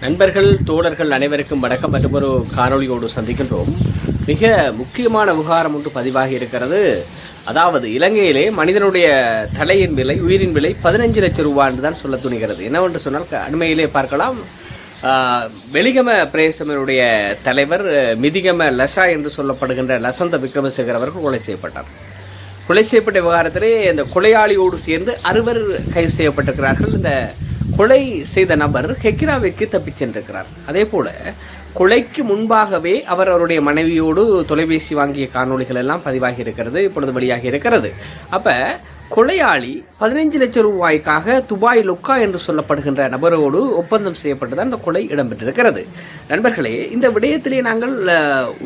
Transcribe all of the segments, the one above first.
நண்பர்கள் தோழர்கள் அனைவருக்கும் வணக்கம். மற்றும் ஒரு காணொலியோடு சந்திக்கின்றோம். மிக முக்கியமான விவகாரம் ஒன்று பதிவாகி இருக்கிறது. அதாவது இலங்கையிலே மனிதனுடைய தலையின் விலை, உயிரின் விலை 15 லட்சம் ரூபாய் என்று தான் சொல்ல துணிகிறது. என்னவென்று சொன்னால் அண்மையிலே பார்க்கலாம், வெலிகம பிரதேசத்தினுடைய தலைவர் மிதிகம லஷா என்று சொல்லப்படுகின்ற லசந்த விக்ரமசேகர் அவர்கள் கொலை செய்யப்பட்டார். கொலை செய்யப்பட்ட விவகாரத்திலே இந்த கொலையாளியோடு சேர்ந்து 6 கைது செய்யப்பட்டிருக்கிறார்கள். இந்த கொலை செய்த நபர் ஹெக்கிராவிற்கு தப்பிச் சென்றிருக்கிறார். அதே போல கொலைக்கு முன்பாகவே அவருடைய மனைவியோடு தொலைபேசி வாங்கிய காணொலிகள் எல்லாம் பதிவாகி இருக்கிறது, இப்பொழுது வெளியாகி இருக்கிறது. அப்ப கொலையாளி 15 லட்சம் ரூபாய்க்காக துபாய் லொக்கா என்று சொல்லப்படுகின்ற நபரோடு ஒப்பந்தம் செய்யப்பட்டுதான் இந்த கொலை இடம்பெற்றிருக்கிறது. நண்பர்களே, இந்த விடயத்திலே நாங்கள்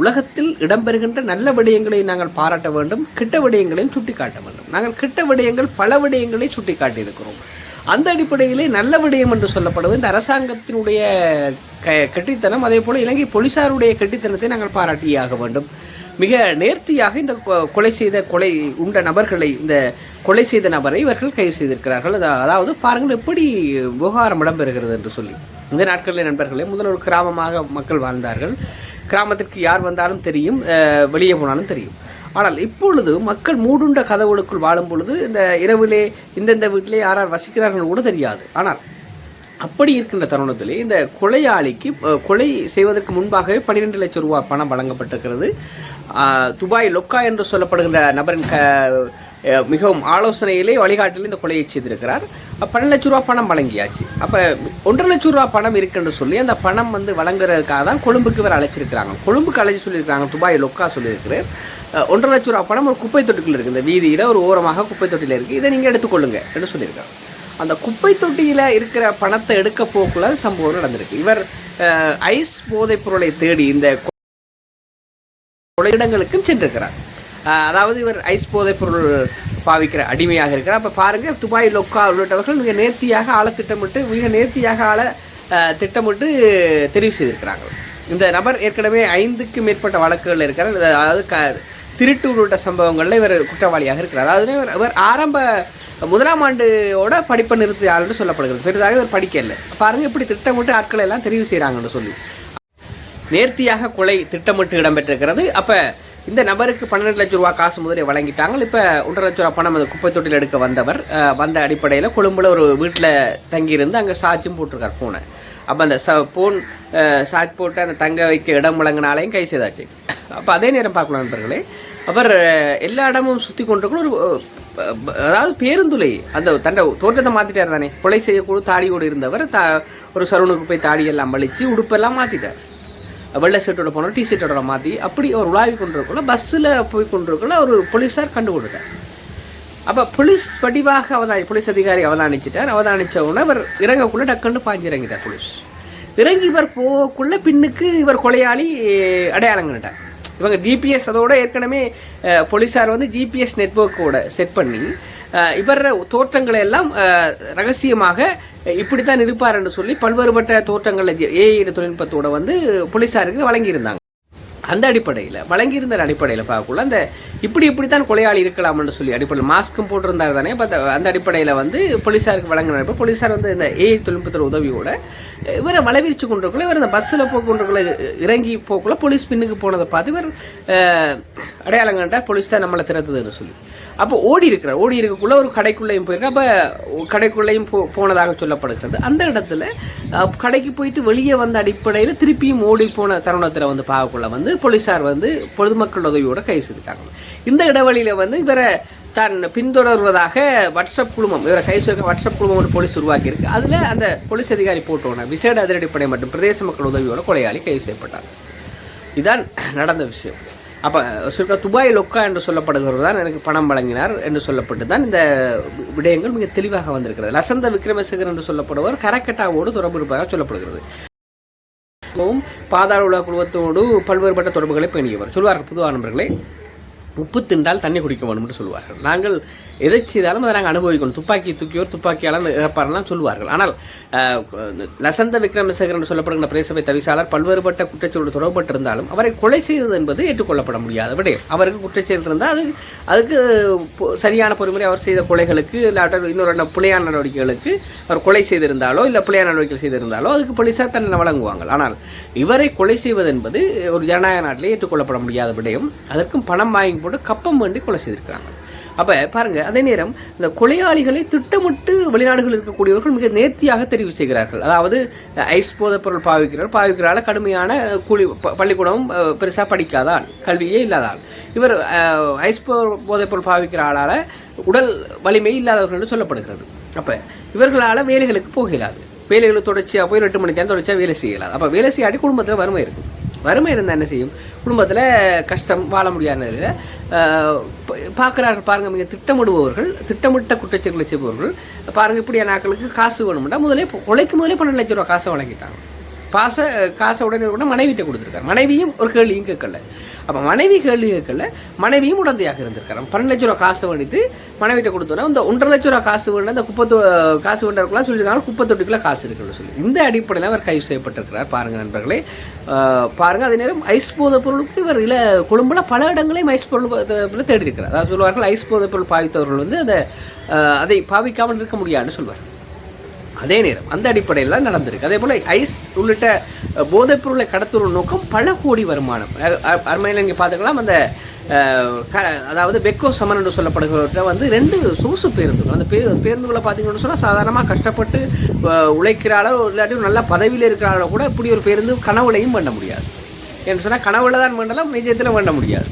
உலகத்தில் இடம்பெறுகின்ற நல்ல விடயங்களை நாங்கள் பாராட்ட வேண்டும், கிட்ட விடயங்களையும் சுட்டிக்காட்ட வேண்டும். நாங்கள் கிட்ட விடயங்கள் பல விடயங்களை சுட்டிக்காட்டியிருக்கிறோம். அந்த அடிப்படையிலே நல்ல விடயம் என்று சொல்லப்படுவது இந்த அரசாங்கத்தினுடைய கெட்டித்தனம், அதே போல இலங்கை போலீசாருடைய கெட்டித்தனத்தை நாங்கள் பாராட்டியாக வேண்டும். மிக நேர்த்தியாக இந்த கொலை உண்ட நபர்களை, இந்த கொலை செய்த நபரை இவர்கள் கைது செய்திருக்கிறார்கள். அதாவது பாருங்கள் எப்படி விவகாரம் இடம்பெறுகிறது என்று சொல்லி. இந்த நாட்களில் நண்பர்களே, முதல் ஒரு கிராமமாக மக்கள் வாழ்ந்தார்கள். கிராமத்திற்கு யார் வந்தாலும் தெரியும், வெளியே போனாலும் தெரியும். ஆனால் இப்பொழுது மக்கள் மூடுண்ட கதவுகளுக்குள் வாழும் பொழுது இந்த இரவிலே இந்தந்த வீட்டிலே யார் வசிக்கிறார்கள் கூட தெரியாது. ஆனால் அப்படி இருக்கின்ற தருணத்திலே இந்த கொலையாளிக்கு கொலை செய்வதற்கு முன்பாகவே 12 லட்சம் ரூபாய் பணம் வழங்கப்பட்டிருக்கிறது. துபாய் லொக்கா என்று சொல்லப்படுகின்ற நபரின் மிகவும் ஆலோசனையிலே வழிகாட்டிலே இந்த கொலையை செய்திருக்கிறார். 12 லட்சம் ரூபா பணம் வழங்கியாச்சு. அப்போ 1.5 லட்சம் ரூபா பணம் இருக்குன்னு சொல்லி அந்த பணம் வழங்குறதுக்காக தான் கொழும்புக்கு இவர் அழைச்சிருக்கிறாங்க. கொழும்புக்கு அழைச்சி சொல்லியிருக்காங்க, துபாய் லொக்கா சொல்லியிருக்கிறேன். 1.5 லட்சம் ரூபா பணம் ஒரு குப்பை தொட்டிக்குள்ள இருக்குது, இந்த வீதியில் ஒரு ஓரமாக குப்பை தொட்டியில் இருக்குது, இதை நீங்கள் எடுத்துக்கொள்ளுங்க என்று சொல்லியிருக்காங்க. அந்த குப்பை தொட்டியில் இருக்கிற பணத்தை எடுக்க போக்குள்ள சம்பவம் நடந்திருக்கு. இவர் ஐஸ் போதைப் பொருளை தேடி இந்த இடங்களுக்கும் சென்றிருக்கிறார். அதாவது இவர் ஐஸ் போதைப் பொருள் பாவிக்கிற அடிமையாக இருக்கிறார். அப்போ பாருங்கள், துபாய் லொக்கா உள்ளிட்டவர்கள் மிக நேர்த்தியாக ஆளை திட்டமிட்டு தெரிவு செய்திருக்கிறாங்க. இந்த நபர் ஏற்கனவே 5க்கும் மேற்பட்ட வழக்குகள் இருக்கிறார். அதாவது திருட்டு உள்ளிட்ட சம்பவங்களில் இவர் குற்றவாளியாக இருக்கிறார். அதாவது இவர் ஆரம்ப 1ஆம் ஆண்டோட படிப்பை நிறுத்தி ஆளுன்னு சொல்லப்படுகிறது. பெரிதாக இவர் படிக்கல. பாருங்கள் எப்படி திட்டமிட்டு ஆட்களை எல்லாம் தெரிவு செய்கிறாங்கன்னு சொல்லி நேர்த்தியாக கொலை திட்டமிட்டு இடம்பெற்றிருக்கிறது. அப்போ இந்த நபருக்கு 12 லட்சம் ரூபா காசு முதலே வழங்கிட்டாங்க. இப்போ 1.5 லட்சம் ரூபா பணம் அந்த குப்பை தொட்டியில் எடுக்க வந்த அடிப்படையில் கொழும்புல ஒரு வீட்டில் தங்கியிருந்து அங்கே சாட்சியும் போட்டிருக்கார் ஃபோனை. அப்போ அந்த ஃபோன் சாட்சி போட்டு அந்த தங்க வைக்க இடம் வழங்கினாலையும் கை செய்தாச்சு. அப்போ அதே நேரம் பார்க்கலாம் நண்பர்களே, அவர் எல்லா இடமும் சுற்றி கொண்டிருக்கணும். அதாவது பேருந்துலை அந்த தண்டை தோற்றத்தை மாற்றிட்டார் தானே. கொலை செய்யக்கூட தாடியோடு இருந்தவர் ஒரு சலூனுக்கு போய் தாடியெல்லாம் வலிச்சு உடுப்பெல்லாம் மாற்றிட்டார். வெள்ளை ஷர்ட்டோட போனோம், டிஷர்ட்டோட மாற்றி அப்படி அவர் உலாவி கொண்டிருக்கல. பஸ்ஸில் போய் கொண்டிருக்கல ஒரு போலீஸார் கண்டுகொண்டுட்டார். அப்போ போலீஸ் அதிகாரி அவதானிச்ச உடனே அவர் இறங்கக்குள்ளே டக்குன்னு பாஞ்சு இறங்கிட்டார். போலீஸ் இறங்கி இவர் போகக்குள்ள பின்னுக்கு இவர் கொலையாளி அடையாளங்கிட்டார். இவங்க ஜிபிஎஸ் அதோட ஏற்கனவே போலீஸார் ஜிபிஎஸ் நெட்வொர்க்கோட செட் பண்ணி இவர் தோற்றங்களை எல்லாம் ரகசியமாக இப்படித்தான் இருப்பார் என்று சொல்லி பல்வேறுபட்ட தோற்றங்களில் ஏஐ தொழில்நுட்பத்தோட போலீஸாருக்கு வழங்கியிருந்தாங்க. அந்த வழங்கியிருந்த அடிப்படையில் பார்க்கக்குள்ள அந்த இப்படித்தான் கொலையாளி இருக்கலாம்னு சொல்லி அடிப்படையில் மாஸ்க்கும் போட்டிருந்தார் தானே. அந்த அடிப்படையில் போலீஸாருக்கு வழங்கின போலீஸார் இந்த ஏஐ தொழில்நுட்பத்தோட உதவியோட இவரை வளவிரிச்சு கொண்டிருக்கல. இவர் அந்த பஸ்ஸில் போக்குள்ள இறங்கி போக்குள்ள போலீஸ் பின்னுக்கு போனதை பார்த்து இவர் அடையாளம் கண்டால் போலீஸ் தான் நம்மளை திறத்துதுன்னு சொல்லி அப்போ ஓடி இருக்கக்குள்ள ஒரு கடைக்குள்ளேயும் போயிருக்க. அப்போ கடைக்குள்ளேயும் போனதாக சொல்லப்படுகிறது. அந்த இடத்துல கடைக்கு போயிட்டு வெளியே வந்த அடிப்படையில் திருப்பியும் ஓடி போன தருணத்தில் பார்க்கக்குள்ள போலீஸார் பொதுமக்கள் உதவியோட கைது செய்துட்டாங்க. இந்த இடைவெளியில் இவரை தான் பின்தொடர்வதாக வாட்ஸ்அப் குழுமம், இவரை கைது செய்ய வாட்ஸ்அப் குழுமம் ஒரு போலீஸ் உருவாக்கியிருக்கு. அதில் அந்த போலீஸ் அதிகாரி போட்டோன விசேட அதிரடிப்படை மற்றும் பிரதேச மக்கள் உதவியோட கொலையாளி கைது செய்யப்பட்டார். இதுதான் நடந்த விஷயம். அப்போ துபாய் லொக்கா என்று சொல்லப்படுகிறவர் தான் எனக்கு பணம் வழங்கினார் என்று சொல்லப்பட்டு தான் இந்த விடயங்கள் மிக தெளிவாக வந்திருக்கிறது. லசந்த விக்ரமசேகர் என்று சொல்லப்படுவர் கரக்கட்டாவோடு தொடர்பு இருப்பதாக சொல்லப்படுகிறது. பாதாள உலக குழுவத்தோடு பல்வேறுபட்ட தொடர்புகளை பேணியவர் சொல்வார்கள் பொதுவாக நண்பர்களே. உப்பு தின்றால் தண்ணி குடிக்க வேண்டும் என்று சொல்வார்கள். நாங்கள் எதை செய்தாலும் அதை நாங்கள் அனுபவிக்கணும். துப்பாக்கி தூக்கியோர் துப்பாக்கியாளர் இறப்பாரெல்லாம் சொல்வார்கள். ஆனால் லசந்த விக்ரமசேகர் என்று சொல்லப்படுகின்ற பிரதேசபை தவிசாளர் பல்வேறுபட்ட குற்றச்செயலோடு தொடர்பட்டிருந்தாலும் அவரை கொலை செய்தது என்பது ஏற்றுக்கொள்ளப்பட முடியாத விடயம். அவருக்கு குற்றச்செயல் இருந்தால் அதுக்கு சரியான பொறுமுறை அவர் செய்த கொலைகளுக்கு இல்லாட்ட இன்னொரு பிள்ளையான நடவடிக்கைகளுக்கு அவர் கொலை செய்திருந்தாலோ இல்லை பிள்ளையான நடவடிக்கைகள் செய்திருந்தாலோ அதுக்கு போலீஸார் தன்னை வழங்குவாங்க. ஆனால் இவரை கொலை செய்வது என்பது ஒரு ஜனநாயக நாட்டிலே ஏற்றுக்கொள்ளப்பட முடியாத விடயம். அதற்கும் பணம் வாங்கி போட்டு கப்பம் வேண்டி கொலை செய்திருக்கிறாங்க. அப்போ பாருங்கள், அதே நேரம் இந்த கொலையாளிகளை திட்டமிட்டு வெளிநாடுகளில் இருக்கக்கூடியவர்கள் மிக நேர்த்தியாக தெரிவு செய்கிறார்கள். அதாவது ஐஸ் போதைப் பொருள் பாவிக்கிறால கடுமையான கூலி பள்ளிக்கூடம் பெருசாக படிக்காதால் கல்வியே இல்லாதால் இவர் ஐஸ் போதைப் பொருள் பாவிக்கிற ஆளால் உடல் வலிமை இல்லாதவர்கள் என்று சொல்லப்படுகிறது. அப்போ இவர்களால் வேலைகளுக்கு போக இயலாது. வேலைகளுக்கு தொடர்ச்சியாக போய் 8 மணி நேரம் தொடர்ச்சியாக வேலை செய்ய இயலாது. அப்போ வேலை செய்யாடி குடும்பத்தில் வறுமை இருக்கும். வறுமை இருந்தால் என்ன செய்யும்? குடும்பத்தில் கஷ்டம், வாழ முடியாத பார்க்குறார்கள். பாருங்கள், மிக திட்டமிடுபவர்கள், திட்டமிட்ட குற்றச்செயல்களை செய்பவர்கள் பாருங்கள், இப்படியான நாட்களுக்கு காசு வேணும்னா முதலே கொலைக்கு முதலே 12 லட்சம் ரூபா காசை வழங்கிட்டாங்க. காசை உடனே கூட மனைவிட்ட கொடுத்துருக்காரு. மனைவியும் ஒரு கேள்வியும் கேட்கல. அப்போ மனைவி கேள்வி கேட்கல, மனைவியும் உடந்தையாக இருந்திருக்காரு. 12 லட்ச ரூபா காசை வேண்டிட்டு மனைவிட்ட கொடுத்தோன்னா இந்த 1.5 லட்ச ரூபா காசு வேணும், அந்த காசு வேண்டவர்களாம் சொல்லியிருக்காங்க. 38 காசு இருக்குன்னு சொல்லி இந்த அடிப்படையில் அவர் கைது செய்யப்பட்டிருக்கிறார். பாருங்கள் நண்பர்களே, பாருங்கள். அதே நேரம் ஐஸ் போதைப் பொருளுக்கு இவர் கொழும்புல பல இடங்களையும் ஐஸ் பொருள் தேடி இருக்கிறார். அதாவது சொல்வார்கள், ஐஸ் போதைப் பொருள் பாவித்தவர்கள் அதை பாவிக்காமல் இருக்க முடியாதுன்னு சொல்வார். அதே நேரம் அந்த அடிப்படையில் தான் நடந்திருக்கு. அதே போல் ஐஸ் உள்ளிட்ட போதைப் பொருளை கடத்தும் நோக்கம் பல கோடி வருமானம். அருமையில் இங்கே பார்த்துக்கலாம். அந்த அதாவது பெக்கோ சமன் என்று சொல்லப்படுகிறவர்கிட்ட 2 சொகுசு பேருந்துகள். அந்த பேருந்துகளை பார்த்தீங்கன்னு சொன்னால் சாதாரணமாக கஷ்டப்பட்டு உழைக்கிறாளோ இல்லாட்டி நல்ல பதவியில் இருக்கிறாளோ கூட இப்படி ஒரு பேருந்து கனவுலையும் வேண்ட முடியாது. என்று சொன்னால் கனவுல தான் வேண்டலாம், நிஜத்தில் வேண்ட முடியாது.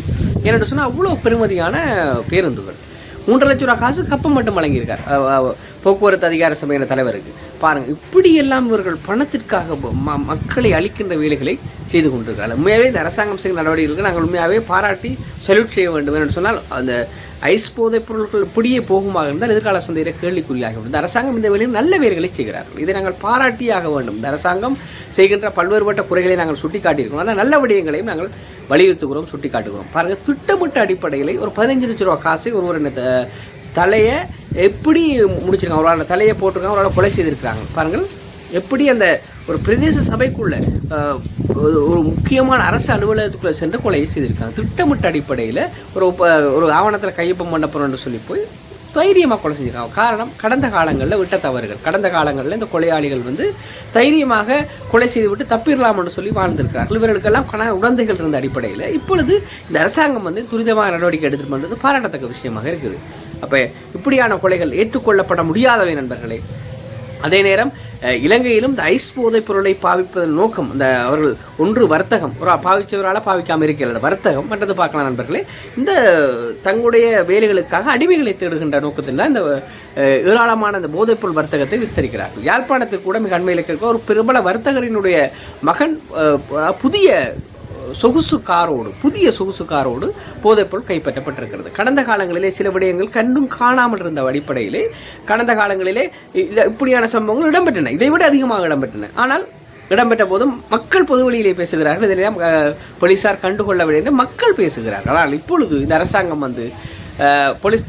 ஏன்னு சொன்னால் அவ்வளோ பெருமதியான பேருந்துகள். 3 லட்ச ரூபா காசு கப்பம் மட்டும் வழங்கியிருக்கார் போக்குவரத்து அதிகார சபையின தலைவருக்கு. பாருங்கள், இப்படியெல்லாம் இவர்கள் பணத்திற்காக மக்களை அளிக்கின்ற வேலைகளை செய்து கொண்டிருக்கிறார்கள். உண்மையாகவே இந்த அரசாங்கம் செய்யும் நடவடிக்கைகளுக்கு நாங்கள் உண்மையாகவே பாராட்டி சல்யூட் செய்ய வேண்டும் என்று சொன்னால், அந்த ஐஸ் போதைப் பொருட்கள் இப்படியே போகுமாக இருந்தால் எதிர்கால சந்தையில கேள்விக்குறியாகிவிடும். இந்த அரசாங்கம் இந்த வேலையில் நல்ல வேலைகளை செய்கிறார்கள். இதை நாங்கள் பாராட்டியாக வேண்டும். இந்த அரசாங்கம் செய்கின்ற பல்வேறுபட்ட குறைகளை நாங்கள் சுட்டிக்காட்டியிருக்கிறோம். ஆனால் நல்ல விடயங்களையும் நாங்கள் வலியுறுத்துகிறோம், சுட்டிக்காட்டுகிறோம். பாருங்கள், திட்டமிட்ட அடிப்படையில் ஒரு 15 லட்ச ரூபா காசை ஒருவர் தலையை எப்படி முடிச்சிருக்காங்க, ஒரு ஆள் தலையை போட்டிருக்காங்க, ஒரு ஆள் கொலை செய்திருக்கிறாங்க. பாருங்கள், எப்படி அந்த ஒரு பிரதேச சபைக்குள்ள ஒரு முக்கியமான அரசு அலுவலகத்துக்குள்ளே சென்று கொலை செய்திருக்காங்க. திட்டமிட்ட அடிப்படையில் ஒரு ஆவணத்தில் கையொப்பம் பண்ண போகிறோன்னு சொல்லி போய் தைரியமாக கொலை செஞ்சுருக்காங்க. காரணம், கடந்த காலங்களில் விட்ட தவறுகள். கடந்த காலங்களில் இந்த கொலையாளிகள் தைரியமாக கொலை செய்துவிட்டு தப்பிடலாம்னு சொல்லி வாழ்ந்திருக்கிறார்கள். இவர்களுக்கெல்லாம் உடந்தைகள் இருந்த அடிப்படையில் இப்பொழுது இந்த அரசாங்கம் துரிதமாக நடவடிக்கை எடுத்துட்டு பண்ணுறது பாராட்டத்தக்க விஷயமாக இருக்குது. அப்போ இப்படியான கொலைகள் ஏற்றுக்கொள்ளப்பட முடியாதவை நண்பர்களே. அதே நேரம் இலங்கையிலும் இந்த ஐஸ் போதைப் பொருளை பாவிப்பதன் நோக்கம், இந்த அவர்கள் ஒன்று வர்த்தகம், ஒரு பாவிச்சவரால் பாவிக்காமல் இருக்கிறது வர்த்தகம். மற்றது பார்க்கலாம் நண்பர்களே, இந்த தங்களுடைய வேலைகளுக்காக அடிமைகளை தேடுகின்ற நோக்கத்தில் தான் இந்த ஏராளமான இந்த போதைப்பொருள் வர்த்தகத்தை விஸ்தரிக்கிறார்கள். யாழ்ப்பாணத்தில் கூட மிக அண்மையில் இருக்க ஒரு பிரபல வர்த்தகரினுடைய மகன் புதிய சொகுசு காரோடு போதைப்பொருள் கைப்பற்றப்பட்டிருக்கிறது. கடந்த காலங்களிலே சில விடயங்கள் கண்டும் காணாமல் இருந்த அடிப்படையிலே கடந்த காலங்களிலே இப்படியான சம்பவங்கள் இடம்பெற்றன, இதை விட அதிகமாக இடம்பெற்றன. ஆனால் இடம்பெற்ற போதும் மக்கள் பொது வழியிலே பேசுகிறார்கள். இதெல்லாம் போலீசார் கண்டுகொள்ளவில்லை என்று மக்கள் பேசுகிறார்கள். ஆனால் இப்பொழுது இந்த அரசாங்கம் போலீஸ்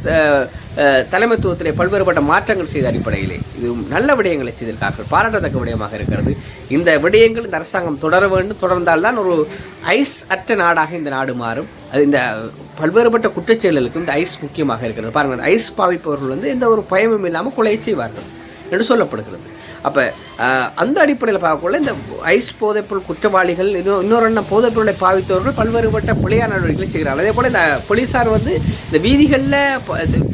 தலைமைத்துவத்திலே பல்வேறுபட்ட மாற்றங்கள் செய்த அடிப்படையிலே இது நல்ல விடயங்களை செய்திருக்கார்கள், பாராட்டத்தக்க விடயமாக இருக்கிறது. இந்த விடயங்கள் இந்த அரசாங்கம் தொடர வேண்டும். தொடர்ந்தால்தான் ஒரு ஐஸ் அற்ற நாடாக இந்த நாடு மாறும். அது இந்த பல்வேறுபட்ட குற்றச்செயல்களுக்கு இந்த ஐஸ் முக்கியமாக இருக்கிறது. பாருங்கள், ஐஸ் பாவிப்பவர்கள் எந்த ஒரு பயமும் இல்லாமல் கொலை செய்வார்கள் என்று சொல்லப்படுகிறது. அப்போ அந்த அடிப்படையில் பார்க்கக்குள்ள இந்த ஐஸ் போதைப்பொருள் குற்றவாளிகள் இன்னொரு போதைப்பொருளை பாவித்தவர்கள் பல்வேறுபட்ட பிழையான நடவடிக்கைகளை செய்கிறார்கள். அதே போல் இந்த போலீஸார் இந்த வீதிகளில்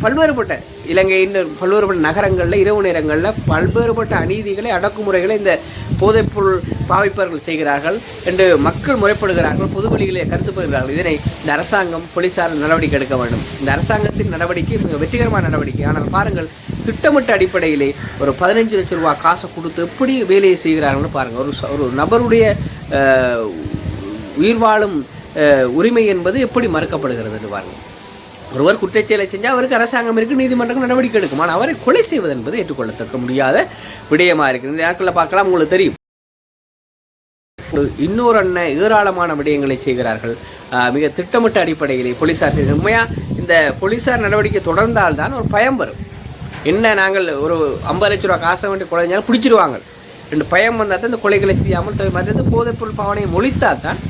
பல்வேறுபட்ட இலங்கையின் பல்வேறுபட்ட நகரங்களில் இரவு நேரங்களில் பல்வேறுபட்ட அநீதிகளை அடக்குமுறைகளை இந்த போதைப்பொருள் பாவிப்பவர்கள் செய்கிறார்கள் என்று மக்கள் முறைப்படுகிறார்கள், பொது வழிகளை கருத்து பெறுகிறார்கள். இதனை இந்த அரசாங்கம் போலீஸார் நடவடிக்கை எடுக்க வேண்டும். இந்த அரசாங்கத்தின் நடவடிக்கை மிக வெற்றிகரமான நடவடிக்கை. ஆனால் பாருங்கள், திட்டமிட்ட அடிப்படையிலே ஒரு 15 லட்சம் ரூபா காசை கொடுத்து எப்படி வேலையை செய்கிறார்கள்னு பாருங்கள். ஒரு நபருடைய உயிர் வாழும் உரிமை என்பது எப்படி மறுக்கப்படுகிறது பாருங்கள். ஒருவர் குற்றச்செயலை செஞ்சால் அவருக்கு அரசாங்கம் இருக்குது, நீதிமன்றம் நடவடிக்கை எடுக்கும். ஆனால் அவரை கொலை செய்வது என்பது ஏற்றுக்கொள்ளத்தக்க முடியாத விடயமாக இருக்குது. இந்த நாட்களில் பார்க்கலாம், உங்களுக்கு தெரியும் இன்னொரு அண்ணன் ஏராளமான விடயங்களை செய்கிறார்கள். மிக திட்டமிட்ட அடிப்படையிலே போலீஸார் உண்மையாக இந்த போலீஸார் நடவடிக்கை தொடர்ந்தால்தான் ஒரு பயம் வரும். என்ன நாங்கள் ஒரு 50 லட்ச ரூபா காசை வேண்டி குறைஞ்சாலும் பிடிச்சிருவாங்க. 2 பயம் வந்தால் தான் இந்த கொலைகளை செய்யாமல் மற்றது போதைப்பொருள் பாவனையை மொழித்தால் தான்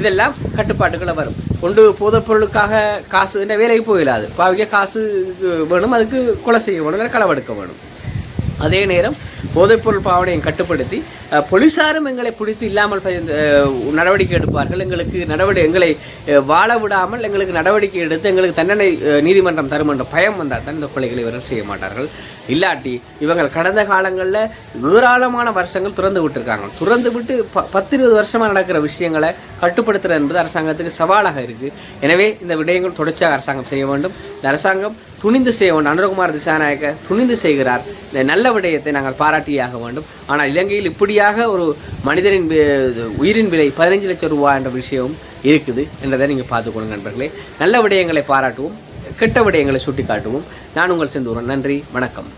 இதெல்லாம் கட்டுப்பாட்டுகளை வரும். கொண்டு போதைப்பொருளுக்காக காசு என்ன வேலைக்கு போயிடாது. பாவிக்க காசு வேணும், அதுக்கு கொலை செய்ய வேணும், இல்லை களவெடுக்க வேணும். அதே நேரம் போதைப்பொருள் பாவனையை கட்டுப்படுத்தி போலீஸாரும் எங்களை பிடித்து இல்லாமல் நடவடிக்கை எடுப்பார்கள். எங்களை வாழ விடாமல் எங்களுக்கு நடவடிக்கை எடுத்து எங்களுக்கு தண்டனை நீதிமன்றம் தரும் என்ற பயம் வந்தால் தான் இந்த கொலைகளை இவர்கள் செய்ய மாட்டார்கள். இல்லாட்டி இவங்கள் கடந்த காலங்களில் ஏராளமான வருஷங்கள் துறந்து விட்டுருக்காங்க. துறந்து விட்டு 10-20 வருஷமாக நடக்கிற விஷயங்களை கட்டுப்படுத்துறது என்பது அரசாங்கத்துக்கு சவாலாக இருக்குது. எனவே இந்த விடயங்கள் தொடர்ச்சியாக அரசாங்கம் செய்ய வேண்டும். இந்த அரசாங்கம் துணிந்து செய்ய வேண்டும். அனுரகுமார் திசாநாயக்க துணிந்து செய்கிறார். இந்த நல்ல விடயத்தை நாங்கள் பாராட்டியாக வேண்டும். ஆனால் இலங்கையில் இப்படியாக ஒரு மனிதனின் உயிரின் விலை 15 லட்சம் ரூபாய் என்ற விஷயம் இருக்குது என்றதை நீங்கள் பார்த்துக்கொள்ளுங்க நண்பர்களே. நல்ல விடயங்களை பாராட்டுவோம், கெட்ட விடயங்களை சுட்டி காட்டுவோம். நான் உங்கள் செந்தூரன். நன்றி, வணக்கம்.